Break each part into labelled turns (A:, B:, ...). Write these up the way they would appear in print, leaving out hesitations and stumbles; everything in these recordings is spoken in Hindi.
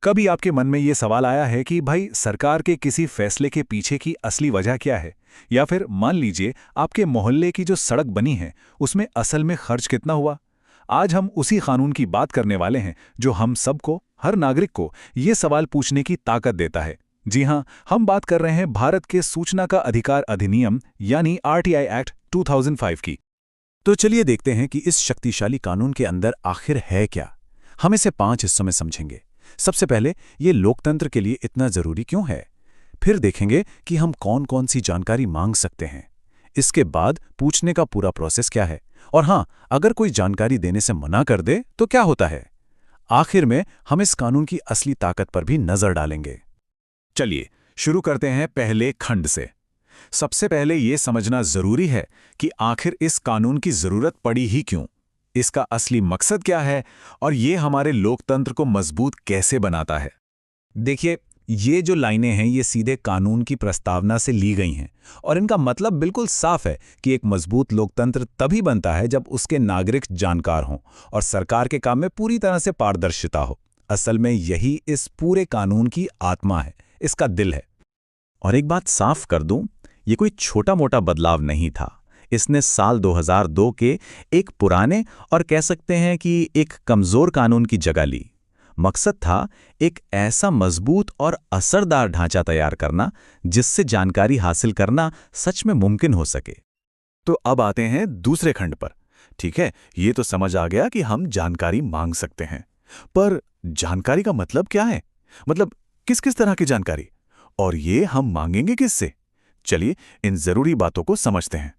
A: कभी आपके मन में ये सवाल आया है कि भाई सरकार के किसी फैसले के पीछे की असली वजह क्या है? या फिर मान लीजिए आपके मोहल्ले की जो सड़क बनी है उसमें असल में खर्च कितना हुआ? आज हम उसी कानून की बात करने वाले हैं जो हम सबको, हर नागरिक को ये सवाल पूछने की ताकत देता है। जी हाँ, हम बात कर रहे हैं भारत के सूचना का अधिकार अधिनियम यानी आरटीआई एक्ट 2005 की। तो चलिए देखते हैं कि इस शक्तिशाली कानून के अंदर आखिर है क्या। हम इसे 5 हिस्सों में समझेंगे। सबसे पहले ये लोकतंत्र के लिए इतना जरूरी क्यों है। फिर देखेंगे कि हम कौन कौन सी जानकारी मांग सकते हैं। इसके बाद पूछने का पूरा प्रोसेस क्या है, और हाँ, अगर कोई जानकारी देने से मना कर दे तो क्या होता है। आखिर में हम इस कानून की असली ताकत पर भी नजर डालेंगे। चलिए शुरू करते हैं पहले खंड से। सबसे पहले यह समझना जरूरी है कि आखिर इस कानून की जरूरत पड़ी ही क्यों, इसका असली मकसद क्या है और ये हमारे लोकतंत्र को मजबूत कैसे बनाता है। देखिए, ये जो लाइनें हैं ये सीधे कानून की प्रस्तावना से ली गई हैं और इनका मतलब बिल्कुल साफ है कि एक मजबूत लोकतंत्र तभी बनता है जब उसके नागरिक जानकार हों और सरकार के काम में पूरी तरह से पारदर्शिता हो। असल में यही इस पूरे कानून की आत्मा है, इसका दिल है। और एक बात साफ कर दूं, ये कोई छोटा मोटा बदलाव नहीं था। इसने साल 2002 के एक पुराने और कह सकते हैं कि एक कमजोर कानून की जगह ली। मकसद था एक ऐसा मजबूत और असरदार ढांचा तैयार करना जिससे जानकारी हासिल करना सच में मुमकिन हो सके। तो अब आते हैं दूसरे खंड पर। ठीक है, ये तो समझ आ गया कि हम जानकारी मांग सकते हैं, पर जानकारी का मतलब क्या है? मतलब किस किस तरह की जानकारी, और ये हम मांगेंगे किससे? चलिए इन जरूरी बातों को समझते हैं।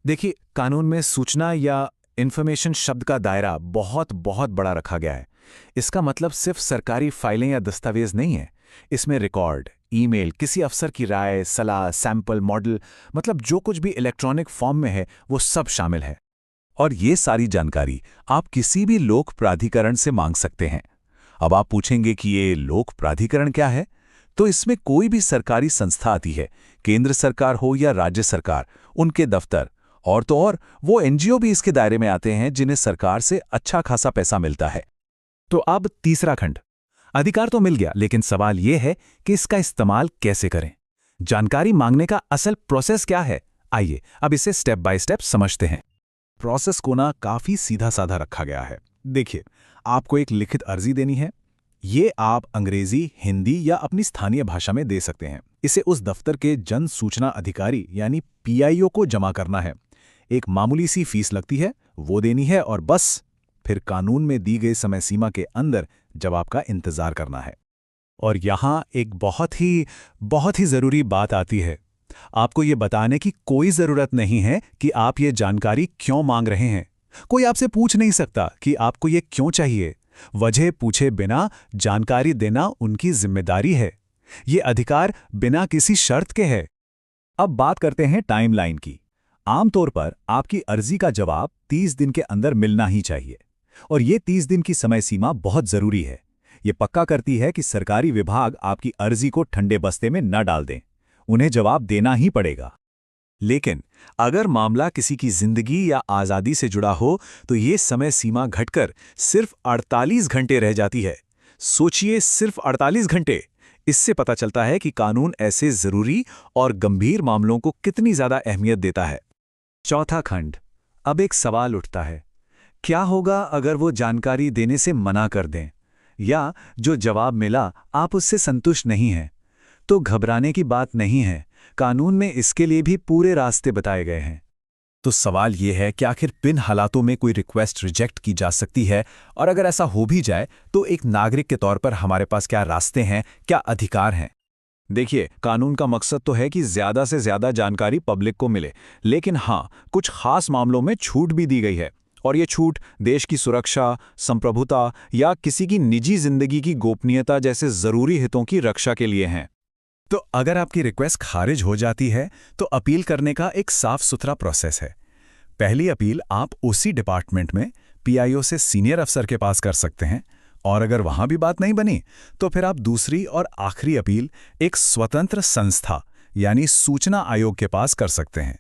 A: देखिए, कानून में सूचना या इंफॉर्मेशन शब्द का दायरा बहुत बहुत बड़ा रखा गया है। इसका मतलब सिर्फ सरकारी फाइलें या दस्तावेज नहीं है। इसमें रिकॉर्ड, ईमेल, किसी अफसर की राय, सलाह, सैंपल, मॉडल, मतलब जो कुछ भी इलेक्ट्रॉनिक फॉर्म में है वो सब शामिल है। और ये सारी जानकारी आप किसी भी लोक प्राधिकरण से मांग सकते हैं। अब आप पूछेंगे कि ये लोक प्राधिकरण क्या है? तो इसमें कोई भी सरकारी संस्था आती है, केंद्र सरकार हो या राज्य सरकार, उनके दफ्तर, और तो और वो एनजीओ भी इसके दायरे में आते हैं जिन्हें सरकार से अच्छा खासा पैसा मिलता है। तो अब तीसरा खंड। अधिकार तो मिल गया, लेकिन सवाल यह है कि इसका इस्तेमाल कैसे करें। जानकारी मांगने का असल प्रोसेस क्या है? आइए अब इसे स्टेप बाय स्टेप समझते हैं। प्रोसेस को ना काफी सीधा साधा रखा गया है। देखिए, आपको एक लिखित अर्जी देनी है। ये आप अंग्रेजी, हिंदी या अपनी स्थानीय भाषा में दे सकते हैं। इसे उस दफ्तर के जन सूचना अधिकारी यानी पीआईओ को जमा करना है। एक मामूली सी फीस लगती है, वो देनी है, और बस फिर कानून में दी गई समय सीमा के अंदर जवाब का इंतजार करना है। और यहाँ एक बहुत ही जरूरी बात आती है। आपको ये बताने की कोई जरूरत नहीं है कि आप ये जानकारी क्यों मांग रहे हैं। कोई आपसे पूछ नहीं सकता कि आपको ये क्यों चाहिए। वजह पूछे बिना जानकारी देना उनकी जिम्मेदारी है। ये अधिकार बिना किसी शर्त के है। अब बात करते हैं टाइमलाइन की। आमतौर पर आपकी अर्जी का जवाब 30 दिन के अंदर मिलना ही चाहिए, और ये 30 दिन की समय सीमा बहुत जरूरी है। ये पक्का करती है कि सरकारी विभाग आपकी अर्जी को ठंडे बस्ते में न डाल दें। उन्हें जवाब देना ही पड़ेगा। लेकिन अगर मामला किसी की जिंदगी या आज़ादी से जुड़ा हो तो ये समय सीमा घटकर सिर्फ 48 घंटे रह जाती है। सोचिए, सिर्फ 48 घंटे। इससे पता चलता है कि कानून ऐसे जरूरी और गंभीर मामलों को कितनी ज्यादा अहमियत देता है। चौथा खंड। अब एक सवाल उठता है, क्या होगा अगर वो जानकारी देने से मना कर दें, या जो जवाब मिला आप उससे संतुष्ट नहीं हैं? तो घबराने की बात नहीं है। कानून में इसके लिए भी पूरे रास्ते बताए गए हैं। तो सवाल यह है कि आखिर किन हालातों में कोई रिक्वेस्ट रिजेक्ट की जा सकती है, और अगर ऐसा हो भी जाए तो एक नागरिक के तौर पर हमारे पास क्या रास्ते हैं, क्या अधिकार हैं। देखिए, कानून का मकसद तो है कि ज्यादा से ज्यादा जानकारी पब्लिक को मिले, लेकिन हाँ, कुछ खास मामलों में छूट भी दी गई है। और ये छूट देश की सुरक्षा, संप्रभुता या किसी की निजी जिंदगी की गोपनीयता जैसे जरूरी हितों की रक्षा के लिए हैं। तो अगर आपकी रिक्वेस्ट खारिज हो जाती है तो अपील करने का एक साफ सुथरा प्रोसेस है। पहली अपील आप उसी डिपार्टमेंट में पीआईओ से सीनियर अफसर के पास कर सकते हैं, और अगर वहां भी बात नहीं बनी तो फिर आप दूसरी और आखिरी अपील एक स्वतंत्र संस्था यानी सूचना आयोग के पास कर सकते हैं।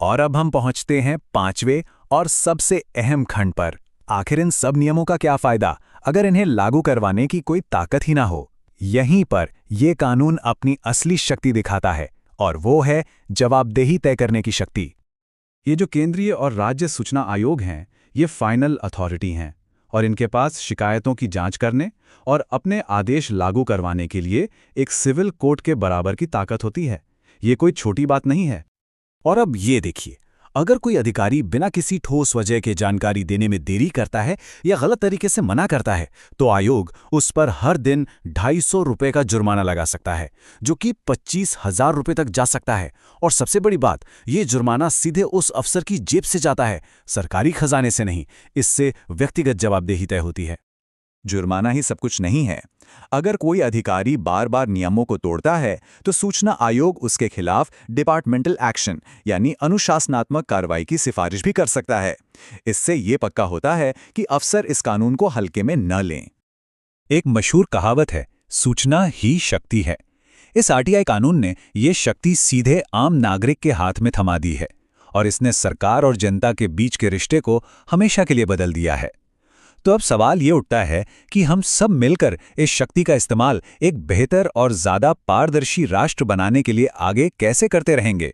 A: और अब हम पहुंचते हैं 5वें और सबसे अहम खंड पर। आखिर इन सब नियमों का क्या फायदा अगर इन्हें लागू करवाने की कोई ताकत ही ना हो। यहीं पर ये कानून अपनी असली शक्ति दिखाता है, और वो है जवाबदेही तय करने की शक्ति। ये जो केंद्रीय और राज्य सूचना आयोग हैं, ये फाइनल अथॉरिटी हैं, और इनके पास शिकायतों की जांच करने और अपने आदेश लागू करवाने के लिए एक सिविल कोर्ट के बराबर की ताकत होती है। ये कोई छोटी बात नहीं है। और अब ये देखिए, अगर कोई अधिकारी बिना किसी ठोस वजह के जानकारी देने में देरी करता है या गलत तरीके से मना करता है, तो आयोग उस पर हर दिन 250 रुपये का जुर्माना लगा सकता है, जो कि 25,000 रुपये तक जा सकता है। और सबसे बड़ी बात, ये जुर्माना सीधे उस अफसर की जेब से जाता है, सरकारी खजाने से नहीं। इससे व्यक्तिगत जवाबदेही तय होती है। जुर्माना ही सब कुछ नहीं है। अगर कोई अधिकारी बार बार नियमों को तोड़ता है, तो सूचना आयोग उसके खिलाफ डिपार्टमेंटल एक्शन यानी अनुशासनात्मक कार्रवाई की सिफारिश भी कर सकता है। इससे ये पक्का होता है कि अफसर इस कानून को हल्के में न लें। एक मशहूर कहावत है, सूचना ही शक्ति है। इस आरटीआई कानून ने ये शक्ति सीधे आम नागरिक के हाथ में थमा दी है, और इसने सरकार और जनता के बीच के रिश्ते को हमेशा के लिए बदल दिया है। तो अब सवाल ये उठता है कि हम सब मिलकर इस शक्ति का इस्तेमाल एक बेहतर और ज़्यादा पारदर्शी राष्ट्र बनाने के लिए आगे कैसे करते रहेंगे।